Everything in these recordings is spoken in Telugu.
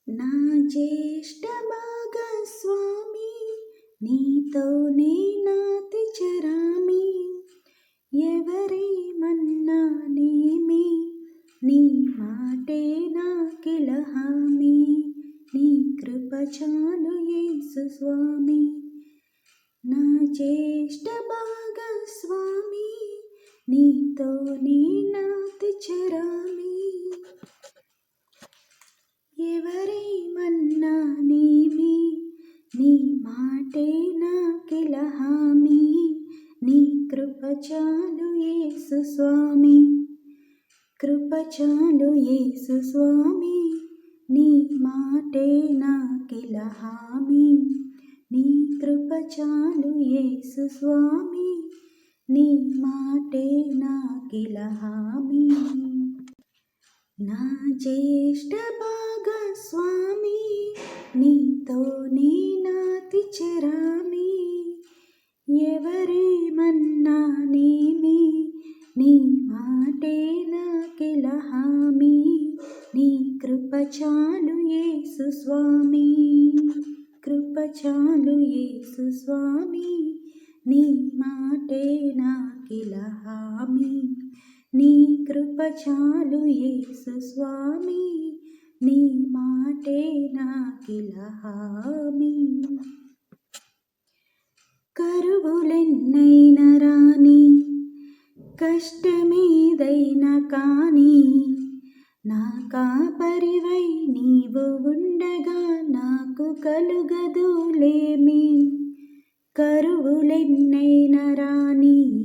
నా జ్యేష్ఠ భాగస్వామి నీతోనే నాతి చరామి. ఎవరేమన్నానేమి నీ మాటే నాకిల హామీ. నీ కృప చాలు యేసు స్వామి. నా జ్యేష్ఠ భాగస్వామి నీతోనే నాతి చరామి. ఎవరేమన్నానేమి నీ మాటే నాకిల హామీ. నీ కృప చాలు యేసు స్వామి. కృప చాలు యేసు స్వామి. నీ మాటే నాకిల హామీ. నీ కృప చాలు యేసు స్వామి. నీ మాటే నాకిల హామీ. నా జ్యేష్ఠ భాగస్వామి నీతోనే నాతి చరామి. ఎవరేమన్నానేమి నీ మాటే నాకిల హామీ. నీ కృప చాలు యేసు స్వామి. కృప చాలు యేసు స్వామి. నీ మాటే నాకిల హామీ. నీ కృప చాలు యేసు స్వామి. నీ మాటే నాకిల హామీ. కరువులెన్నైనా రాని కష్టమేదైనా కాని నా కాపరివై నీవు ఉండగా నాకు కలుగదులేమి. కరువులెన్నైనా రాని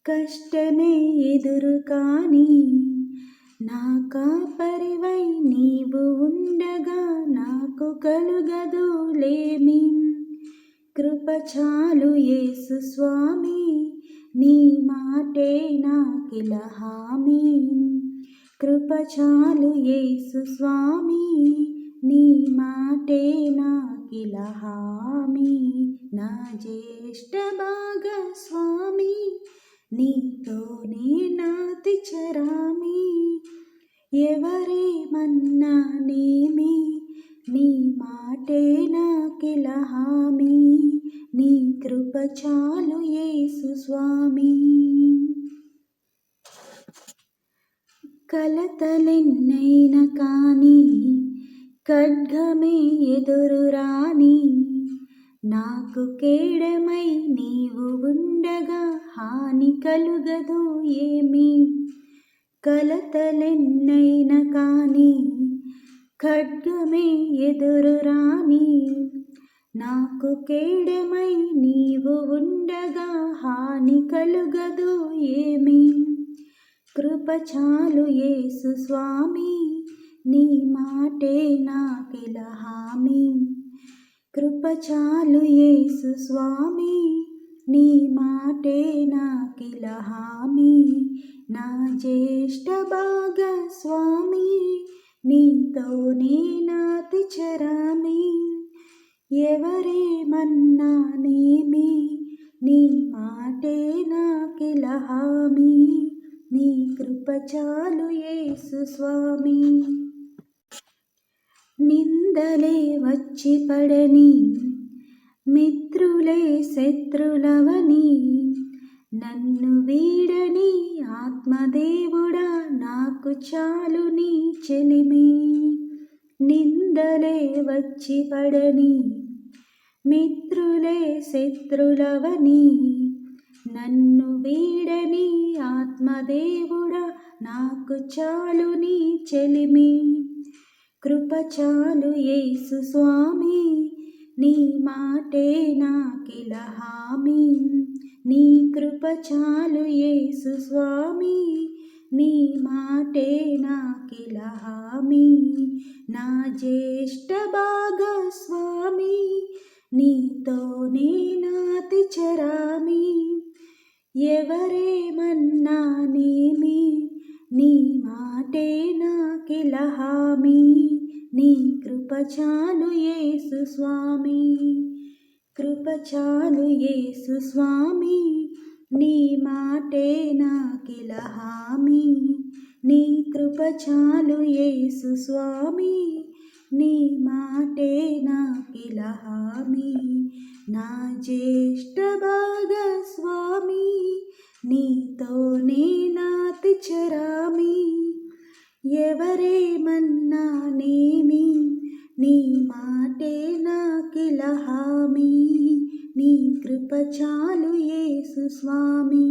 కష్టమే ఎదురు కాని నా కాపరివై నీవు ఉండగా నాకు కలుగదులేమి. కృప చాలు యేసు స్వామి. నీ మాటే నాకిల హామీ. కృప చాలు యేసు స్వామి. నీ మాటే నాకిల హామీ. నా జ్యేష్ఠ భాగస్వామి నీతోనే నాతి చరామి. ఎవరేమన్నానేమి నీ మాటే నాకిల హామీ. నీ కృప చాలు యేసు స్వామి. కలతలెన్నైనా కాని ఖడ్గమే ఎదురు రాని నాకు కేడమై నీవు ఉండగా హాని కలుగదు ఏమి. కలతలెన్నైనా కాని ఖడ్గమే ఎదురు రాని నాకు కేడమై నీవు ఉండగా హాని కలుగదు ఏమి. కృప చాలు యేసు స్వామి. నీ మాటే నాకిల హామీ. కృప చాలు యేసు స్వామి. నీ మాటే నాకిల హామీ. నా జ్యేష్ఠ భాగస్వామి నీతోనే నాతి చరామి. ఎవరేమన్నానేమి నీ మాటే నాకిల హామీ. నీ కృప చాలు యేసు స్వామి. నిందలే వచ్చి పడని మిత్రులే శత్రులవని నన్ను వీడని ఆత్మదేవుడా నాకు చాలు నీ చెలిమి. నిందలే వచ్చి పడని మిత్రులే శత్రులవని నన్ను వీడని ఆత్మదేవుడా నాకు చాలు నీ చెలిమి. కృప చాలు యేసు స్వామి. నీ మాటే నాకిల హామీ. నీ కృప చాలు యేసు స్వామి. నీ మాటే నాకిల హామీ. నా జ్యేష్ఠ భాగస్వామి నీతోనే నాతి చరామి. ఎవరేమన్నానేమి నీ మాటే నాకిల హామీ. నీ కృప చాలు యేసు స్వామి. కృప చాలు యేసు స్వామి. నీ మాటే నాకిల హామీ. నీ కృప చాలు యేసు స్వామి. నీ మాటే నాకిల హామీ నా జ్యేష్ఠ భాగస్వామి నీతోనే నాతి చరామి ఎవరేమన్నానేమి నీ మాటే నాకిల హామీ నీ కృప చాలు యేసు స్వామి